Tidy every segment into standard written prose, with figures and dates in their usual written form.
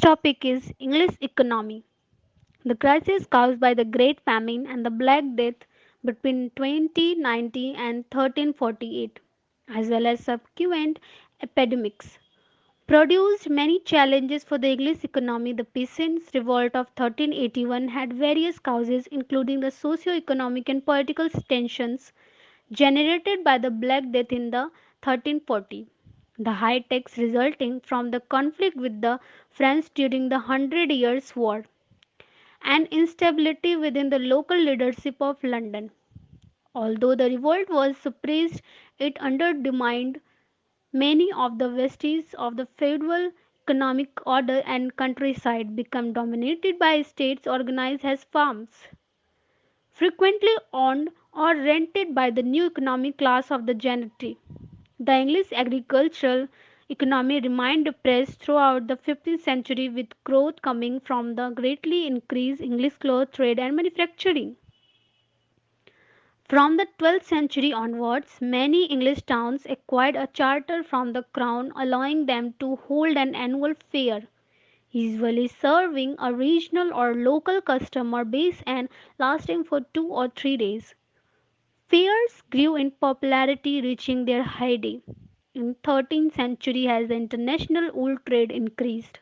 Next topic is English economy. The crisis caused by the Great Famine and the Black Death between 2090 and 1348, as well as subsequent epidemics, produced many challenges for the English economy. The Peasants' Revolt of 1381 had various causes, including the socio-economic and political tensions generated by the Black Death in the 1340, the high tax resulting from the conflict with the French during the Hundred Years' War, and instability within the local leadership of London. Although the revolt was suppressed, it undermined many of the vestiges of the feudal economic order, and countryside became dominated by states organized as farms, frequently owned or rented by the new economic class of the gentry. The English agricultural economy remained depressed throughout the 15th century, with growth coming from the greatly increased English cloth trade and manufacturing. From the 12th century onwards, many English towns acquired a charter from the crown allowing them to hold an annual fair, usually serving a regional or local customer base and lasting for 2 or 3 days. Fairs grew in popularity, reaching their heyday in 13th century as the international wool trade increased.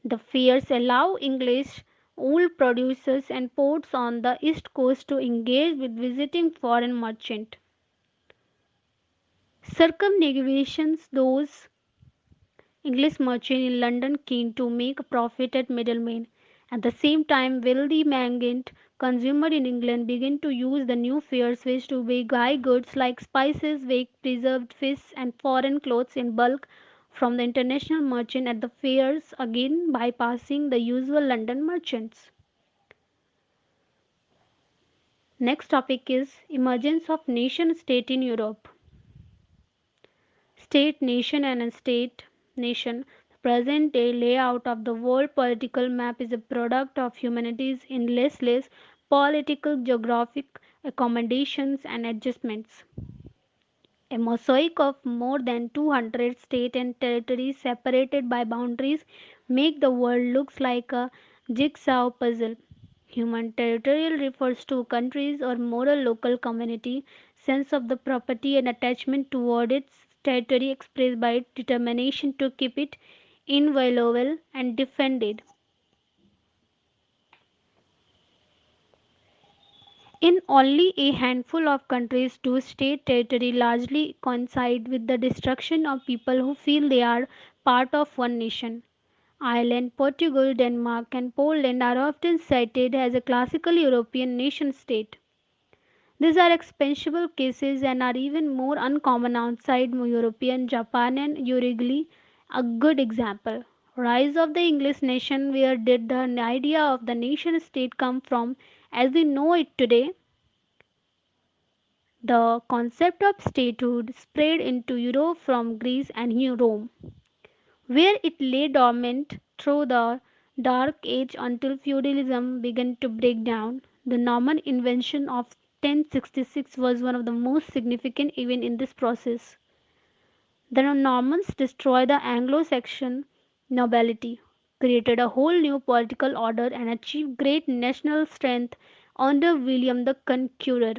The fairs allow English wool producers and ports on the east coast to engage with visiting foreign merchants. Circumnavigations those English merchants in London keen to make a profit at middlemen. At the same time, wealthy merchant consumers in England began to use the new fairs ways to buy goods like spices, wheat, preserved fish, and foreign clothes in bulk from the international merchant at the fairs, again bypassing the usual London merchants. Next topic is emergence of nation state in Europe. State nation and state nation. The present day layout of the world political map is a product of humanity's endless political geographic accommodations and adjustments. A mosaic of more than 200 states and territories separated by boundaries make the world looks like a jigsaw puzzle. Human territorial refers to countries or moral local community sense of the property and attachment toward its territory expressed by its determination to keep it inviolable and defended. In only a handful of countries do state territory largely coincide with the destruction of people who feel they are part of one nation. Ireland, Portugal, Denmark, and Poland are often cited as a classical European nation state. These are exceptional cases and are even more uncommon outside European Japan and Uruguay. A good example. Rise of the English nation. Where did the idea of the nation state come from as we know it today? The concept of statehood spread into Europe from Greece and Rome, where it lay dormant through the Dark Age until feudalism began to break down. The Norman invasion of 1066 was one of the most significant events in this process. The Normans destroyed the Anglo Saxon nobility, created a whole new political order, and achieved great national strength under William the Conqueror.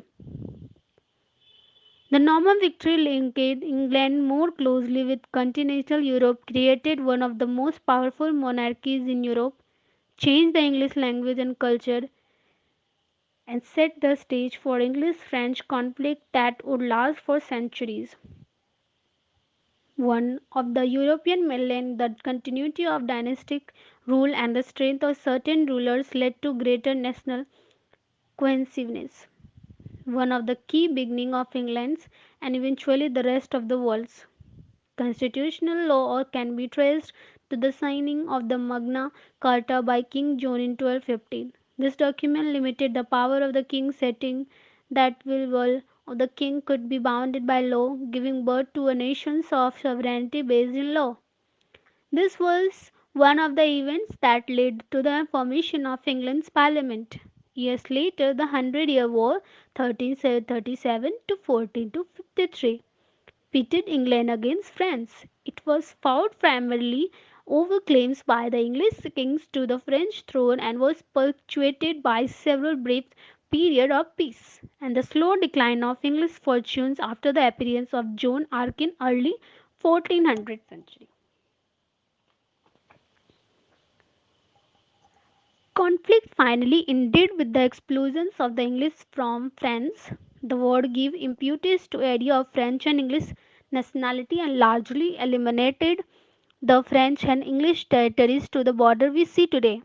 The Norman victory linked England more closely with continental Europe, created one of the most powerful monarchies in Europe, changed the English language and culture, and set the stage for English French conflict that would last for centuries. One of the European mainland, the continuity of dynastic rule and the strength of certain rulers led to greater national cohesiveness. One of the key beginning of England's and eventually the rest of the world's constitutional law can be traced to the signing of the Magna Carta by King John in 1215. This document limited the power of the king, setting that will of the king could be bounded by law, giving birth to a nation of sovereignty based in law. This was one of the events that led to the formation of England's Parliament. Years later, the Hundred Year War, 1337 to 1453, pitted England against France. It was fought primarily over claims by the English kings to the French throne and was punctuated by several brief periods of peace and the slow decline of English fortunes after the appearance of Joan Arc in early 1400th century. Conflict finally ended with the expulsions of the English from France. The war gave impetus to idea of French and English nationality and largely eliminated the French and English territories to the border we see today.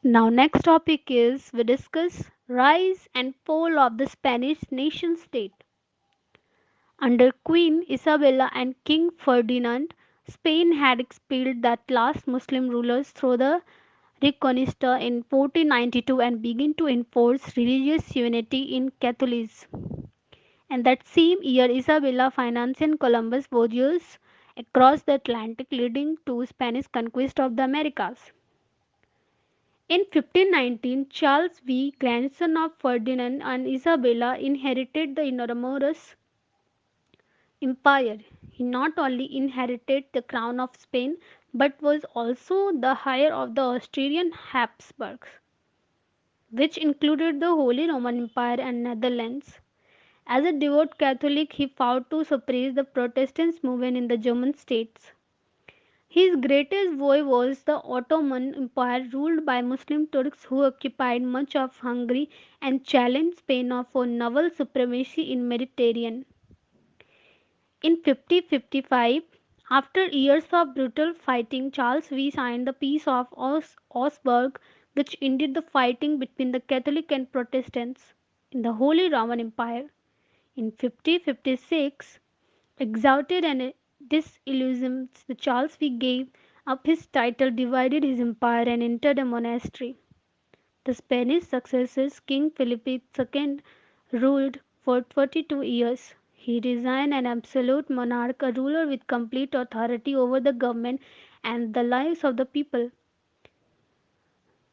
Now next topic is we discuss rise and fall of the Spanish nation state. Under Queen Isabella and King Ferdinand, Spain had expelled the last Muslim rulers through the Reconquista in 1492 and began to enforce religious unity in Catholicism. And that same year, Isabella financed Columbus' voyages across the Atlantic, leading to Spanish conquest of the Americas. In 1519, Charles V, grandson of Ferdinand and Isabella, inherited the enormous empire. He not only inherited the crown of Spain but was also the heir of the Austrian Habsburgs, which included the Holy Roman Empire and Netherlands. As a devout Catholic, he fought to suppress the Protestant movement in the German states. His greatest foe was the Ottoman Empire, ruled by Muslim Turks who occupied much of Hungary and challenged Spain for naval supremacy in Mediterranean. In 1555, after years of brutal fighting, Charles V signed the Peace of Augsburg, which ended the fighting between the Catholic and Protestants in the Holy Roman Empire. In 1556, exhausted and disillusioned, Charles V gave up his title, divided his empire, and entered a monastery. The Spanish successors, King Philip II, ruled for 42 years. He resigned an absolute monarch, a ruler with complete authority over the government and the lives of the people.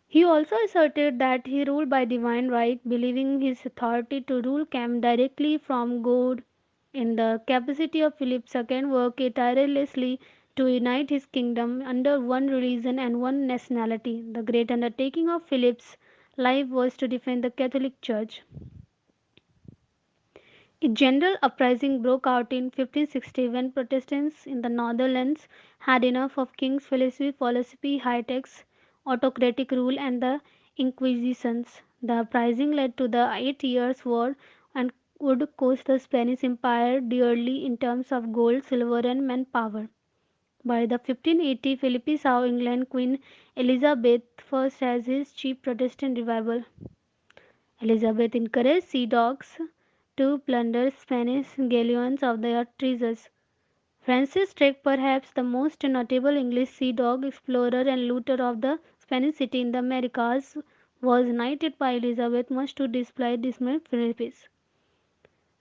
He also asserted that he ruled by divine right, believing his authority to rule came directly from God. In the capacity of Philip II, worked tirelessly to unite his kingdom under one religion and one nationality. The great undertaking of Philip's life was to defend the Catholic Church. A general uprising broke out in 1560 when Protestants in the Netherlands had enough of King Philip's philosophy, high tax, autocratic rule, and the Inquisitions. The uprising led to the Eight Years' War and would cost the Spanish Empire dearly in terms of gold, silver, and manpower. By the 1580, Philip saw England Queen Elizabeth I as his chief Protestant revival. Elizabeth encouraged sea dogs to plunder Spanish galleons of their treasures. Francis Drake, perhaps the most notable English sea dog explorer and looter of the Spanish city in the Americas, was knighted by Elizabeth much to dismay Philippines.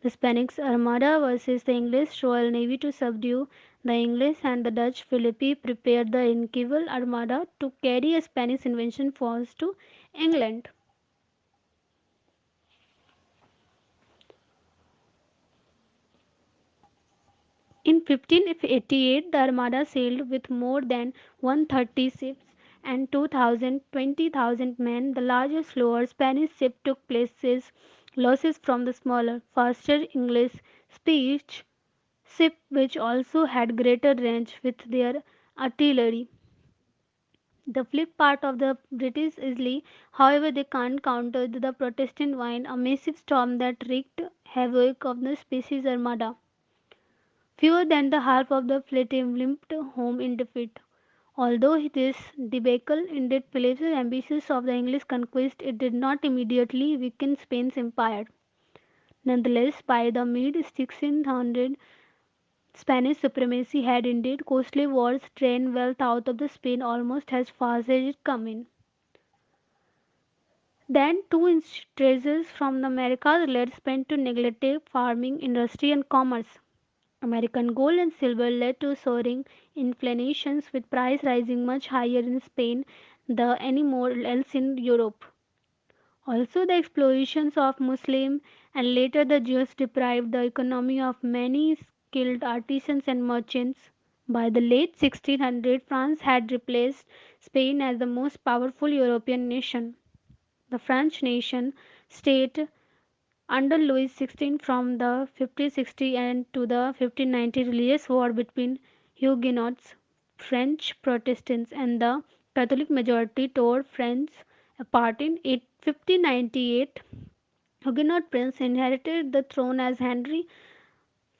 The Spanish Armada versus the English Royal Navy to subdue the English and the Dutch Philippi prepared the Invincible Armada to carry a Spanish invasion force to England. In 1588, the Armada sailed with more than 130 ships and 20,000 men. The larger, slower Spanish ship took places losses from the smaller, faster English speech ship, which also had greater range with their artillery. The flip part of the British easily, however, they can't counter the Protestant wind, a massive storm that wreaked havoc of the Spanish Armada. Fewer than the half of the fleet limped home in defeat. Although this debacle ended Philip's ambitions of the English conquest, it did not immediately weaken Spain's empire. Nonetheless, by the mid 1600s, Spanish supremacy had ended. Costly wars drained wealth out of the Spain almost as fast as it came in. Then two treasures from the Americas led Spain to neglect farming, industry, and commerce. American gold and silver led to soaring inflations, with price rising much higher in Spain than anywhere else in Europe. Also, the explosions of Muslims and later the Jews deprived the economy of many killed artisans and merchants. By the late 1600s, France had replaced Spain as the most powerful European nation. The French nation state under Louis XVI from the 1560 and to the 1590 religious war between Huguenots, French Protestants, and the Catholic majority tore France apart in 1598. Huguenot prince inherited the throne as Henry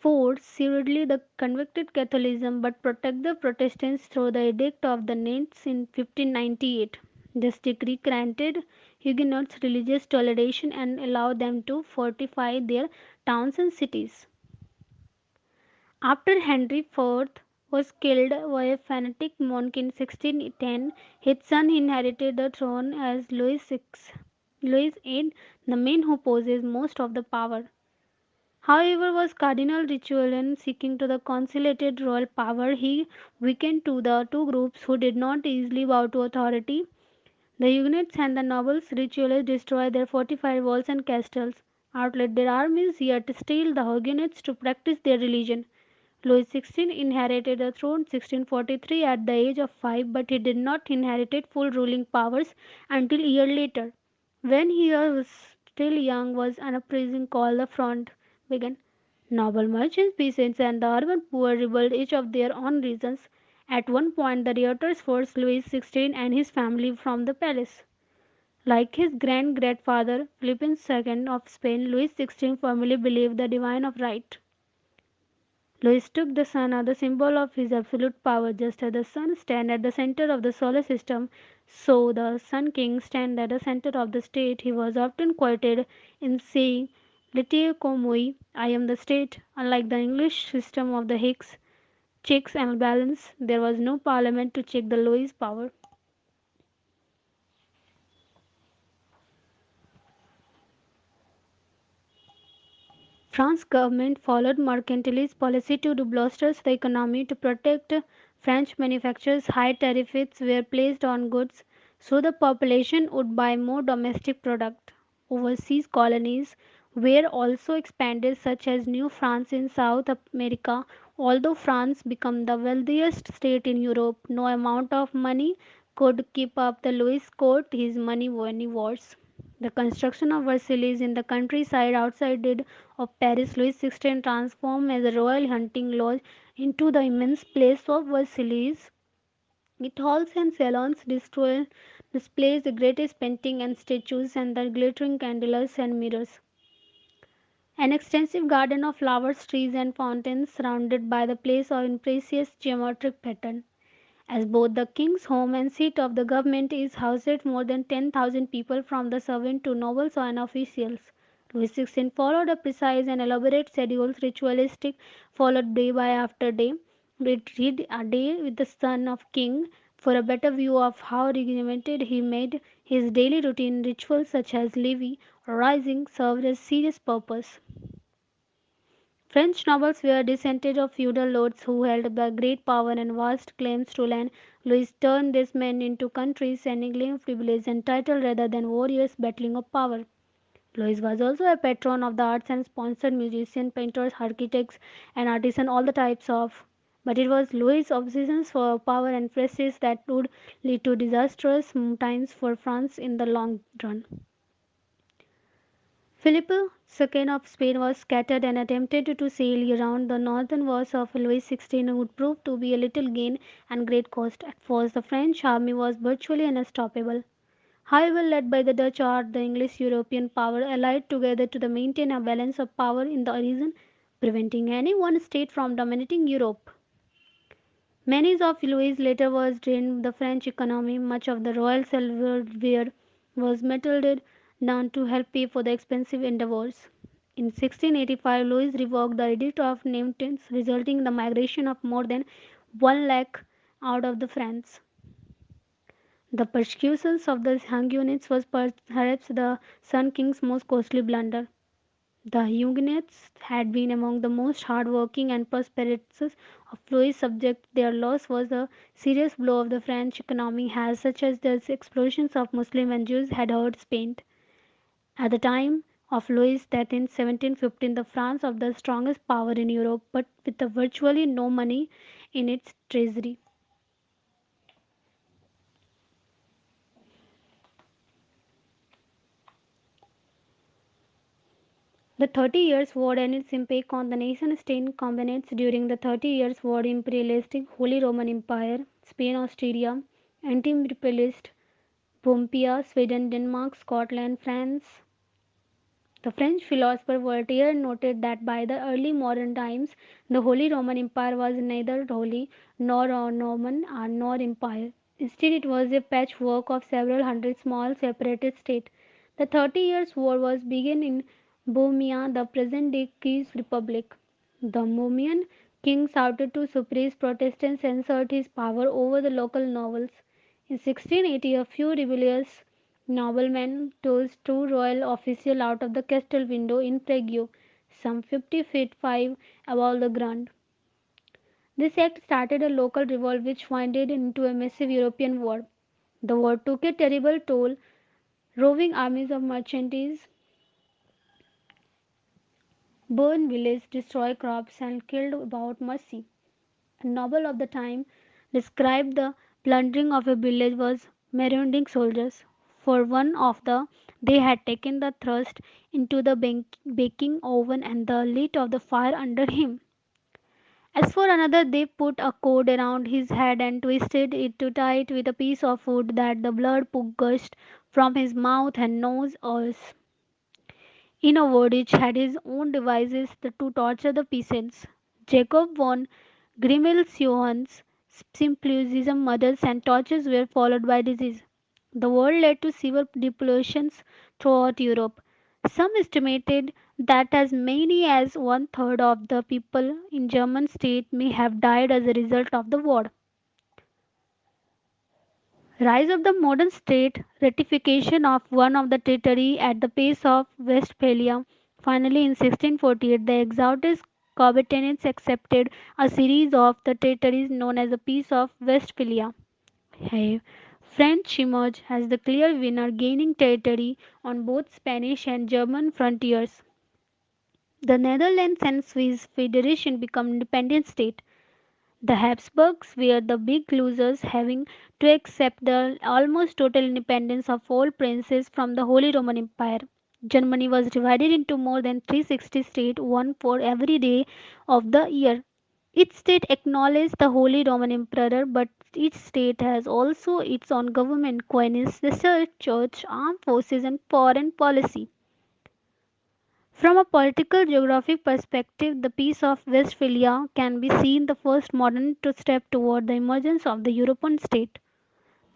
IV severely the convicted Catholicism but protected the Protestants through the Edict of the Nantes in 1598. This decree granted Huguenots religious toleration and allowed them to fortify their towns and cities. After Henry IV was killed by a fanatic monk in 1610, his son inherited the throne as Louis VI. Louis VIII, the man who possessed most of the power. However, was Cardinal Richelieu seeking to the conciliated royal power, he weakened to the two groups who did not easily bow to authority. The Huguenots and the nobles. Richelieu destroyed their fortified walls and castles, outlawed their armies, yet still the Huguenots to practice their religion. Louis XVI inherited the throne 1643 at the age of 5, but he did not inherit full ruling powers until a year later. When he was still young, was an uprising called the Fronde began. Noble merchants, peasants, and the urban poor rebelled each of their own reasons. At one point, the rioters forced Louis XVI and his family from the palace. Like his grand-grandfather Philip II of Spain, Louis XVI firmly believed the divine of right. Louis took the sun as the symbol of his absolute power, just as the sun stands at the center of the solar system, so the Sun King stands at the center of the state. He was often quoted in saying, Lite como I am the state. Unlike the English system of the Hicks, checks and balance, there was no parliament to check the Louis' power. France government followed mercantilist policy to bolster the economy to protect French manufacturers. High tariffs were placed on goods so the population would buy more domestic product. Overseas colonies were also expanded such as New France in South America. Although France became the wealthiest state in Europe, no amount of money could keep up the Louis court his money wars. The construction of Versailles in the countryside outside of Paris, Louis XVI transformed as a royal hunting lodge into the immense place of Versailles. Its halls and salons displays the greatest paintings and statues and the glittering candles and mirrors. An extensive garden of flowers, trees, and fountains surrounded by the place of impressive geometric pattern. As both the king's home and seat of the government is housed more than 10,000 people from the servant to nobles and officials. Louis XVI followed a precise and elaborate schedule, ritualistic, followed day by after day. Read a day with the son of king for a better view of how regimented he made his daily routine rituals such as levee or rising served a serious purpose. French nobles were descendants of feudal lords who held the great power and vast claims to land. Louis turned these men into countries sending privilege and title rather than warriors battling of power. Louis was also a patron of the arts and sponsored musicians, painters, architects, and artisans, all the types of. But it was Louis' obsession for power and prestige that would lead to disastrous times for France in the long run. Philip II of Spain was scattered and attempted to sail around the northern wars of Louis XVI would prove to be a little gain and great cost. At first, the French army was virtually unstoppable. However, led by the Dutch or the English European power allied together to maintain a balance of power in the region, preventing any one state from dominating Europe. Many of Louis' later was drained the French economy. Much of the royal silverware was melted down to help pay for the expensive endeavors. In 1685, Louis revoked the Edict of Nantes, resulting in the migration of more than 1 lakh out of the France. The persecutions of the Huguenots was perhaps the Sun King's most costly blunder. The Huguenots had been among the most hard-working and prosperous of Louis' subjects. Their loss was a serious blow of the French economy, as such as the explosions of Muslim and Jews had hurt Spain. At the time, of Louis that in 1715 the France of the strongest power in Europe but with virtually no money in its treasury. The 30 Years' War and its impact on the nation state culminates during the 30 Years' War. Imperialistic Holy Roman Empire, Spain, Austria, anti-imperialist Bohemia, Sweden, Denmark, Scotland, France. The French philosopher Voltaire noted that by the early modern times, the Holy Roman Empire was neither holy nor a Norman nor empire. Instead, it was a patchwork of several hundred small separated states. The 30 Years' War was begun in Bohemia, the present-day Kiev Republic. The Bohemian king sought to suppress Protestants and assert his power over the local nobles. In 1680, a few rebellious noblemen tossed two royal officials out of the castle window in Prague, some 50 feet 5 above the ground. This act started a local revolt which winded into a massive European war. The war took a terrible toll. Roving armies of mercenaries burned villages, destroyed crops, and killed without mercy. A novel of the time described the plundering of a village was marauding soldiers. For one of they had taken the thrust into the baking oven and the lit of the fire under him. As for another, they put a cord around his head and twisted it to tie it with a piece of wood that the blood gushed from his mouth and nose. Ears. In a word, each had his own devices to torture the peasants. Jacob von Grimmel's simplism, murders, and tortures were followed by disease. The war led to severe depopulations throughout Europe. Some estimated that as many as one third of the people in German state may have died as a result of the war. Rise of the modern state, ratification of one of the territory at the pace of Westphalia. Finally, in 1648, the exhausted Covenanters accepted a series of the territories known as the Peace of Westphalia. Hey, French emerged as the clear winner, gaining territory on both Spanish and German frontiers. The Netherlands and Swiss Federation became independent states. The Habsburgs were the big losers, having to accept the almost total independence of all princes from the Holy Roman Empire. Germany was divided into more than 360 states, one for every day of the year. Each state acknowledged the Holy Roman Emperor, but each state has also its own government, coins, research, church, armed forces, and foreign policy. From a political geographic perspective, the Peace of Westphalia can be seen the first modern step toward the emergence of the European state.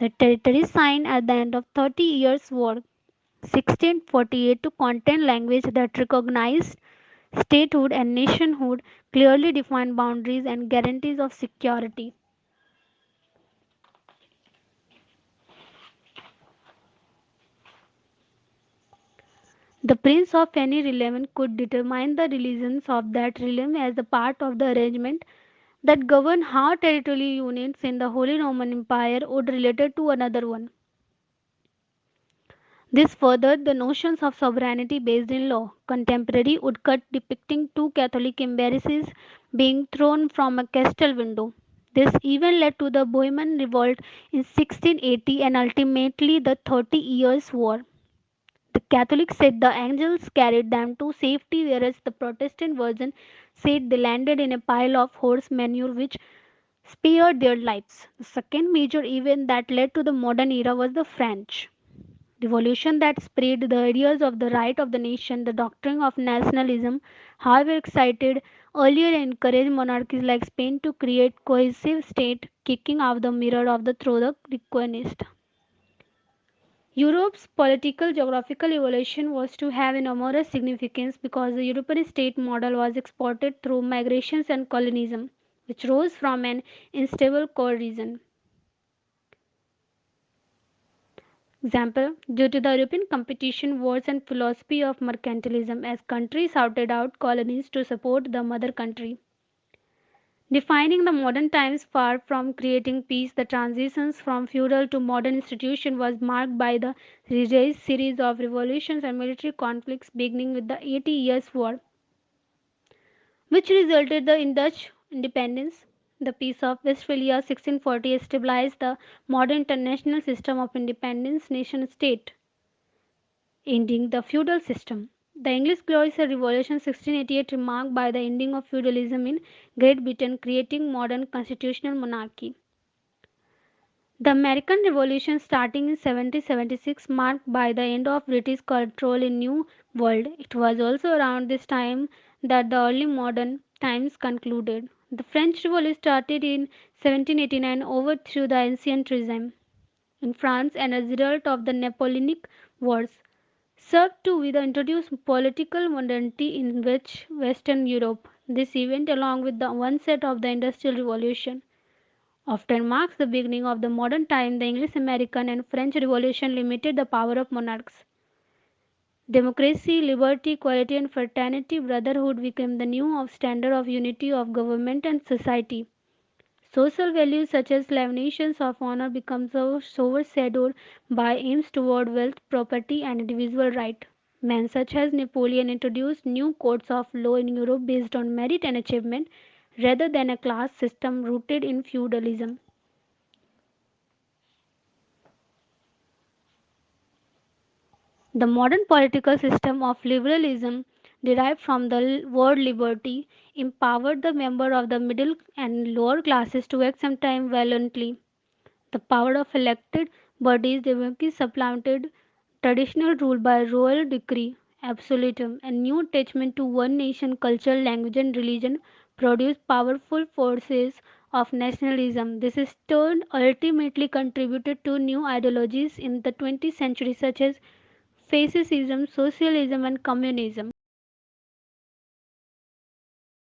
The territory signed at the end of 30 Years' War, 1648, to contain language that recognized statehood and nationhood, clearly defined boundaries and guarantees of security. The prince of any realm could determine the religions of that realm as a part of the arrangement that govern how territorial units in the Holy Roman Empire would relate to another one. This furthered the notions of sovereignty based in law. Contemporary woodcut depicting two Catholic embassies being thrown from a castle window. This even led to the Bohemian Revolt in 1680 and ultimately the 30 Years' War. The Catholics said the angels carried them to safety, whereas the Protestant version said they landed in a pile of horse manure which spared their lives. The second major event that led to the modern era was the French Revolution that spread the ideas of the right of the nation. The doctrine of nationalism, however excited, earlier encouraged monarchies like Spain to create cohesive state, kicking out the mirror of the through the reconquest. Europe's political geographical evolution was to have enormous significance because the European state model was exported through migrations and colonialism, which rose from an unstable core region. Example, due to the European competition, wars, and philosophy of mercantilism, as countries sought out colonies to support the mother country. Defining the modern times, far from creating peace, the transitions from feudal to modern institution was marked by the series of revolutions and military conflicts, beginning with the 80 Years' War, which resulted in Dutch independence. The Peace of Westphalia 1640 stabilized the modern international system of independence nation state, ending the feudal system. The English Glorious Revolution 1688 marked by the ending of feudalism in Great Britain, creating modern constitutional monarchy. The American Revolution starting in 1776 marked by the end of British control in New World. It was also around this time that the early modern times concluded. The French Revolution started in 1789, overthrew the ancient regime in France and as a result of the Napoleonic Wars served to introduce political modernity in Western Europe. This event, along with the onset of the Industrial Revolution, often marks the beginning of the modern time. The English, American, and French Revolution limited the power of monarchs. Democracy, liberty, equality, and fraternity, brotherhood became the new standard of unity of government and society. Social values such as laminations of honor become overshadowed by aims toward wealth, property, and individual right. Men such as Napoleon introduced new codes of law in Europe based on merit and achievement rather than a class system rooted in feudalism. The modern political system of liberalism, derived from the word liberty, empowered the member of the middle and lower classes to act sometimes violently. The power of elected bodies democracy supplanted traditional rule by royal decree, absolutism, and new attachment to one nation, culture, language, and religion produced powerful forces of nationalism. This is turn ultimately contributed to new ideologies in the 20th century, such as fascism, socialism, and communism.